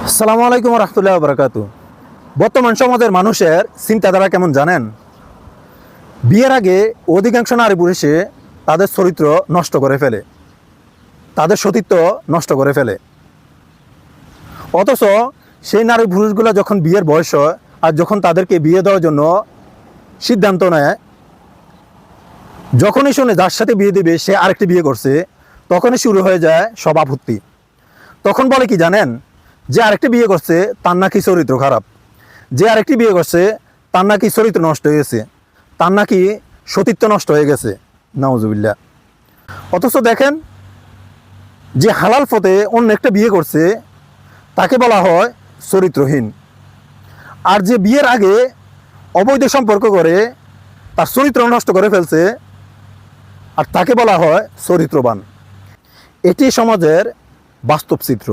আসসালামু আলাইকুম রহমতুল্লাহ বরকাতু। বর্তমান সমাজের মানুষের চিন্তাধারা কেমন জানেন? বিয়ের আগে অধিকাংশ নারী পুরুষে তাদের চরিত্র নষ্ট করে ফেলে, তাদের সতীত্ব নষ্ট করে ফেলে। অথচ সেই নারী পুরুষগুলো যখন বিয়ের বয়স হয় আর যখন তাদেরকে বিয়ে দেওয়ার জন্য সিদ্ধান্ত নেয়, যখনই শুনে যার সাথে বিয়ে দেবে সে আরেকটি বিয়ে করছে, তখনই শুরু হয়ে যায় সব আপত্তি। তখন বলে কি জানেন? যে আরেকটি বিয়ে করছে তার নাকি চরিত্র খারাপ, যে আরেকটি বিয়ে করছে তার নাকি চরিত্র নষ্ট হয়ে গেছে, তার নাকি সতীত্ব নষ্ট হয়ে গেছে। নাউজুবিল্লাহ। অথচ দেখেন, যে হালাল পথে অন্য একটা বিয়ে করছে তাকে বলা হয় চরিত্রহীন, আর যে বিয়ের আগে অবৈধ সম্পর্ক করে তার চরিত্র নষ্ট করে ফেলছে আর তাকে বলা হয় চরিত্রবান। এটি সমাজের বাস্তব চিত্র।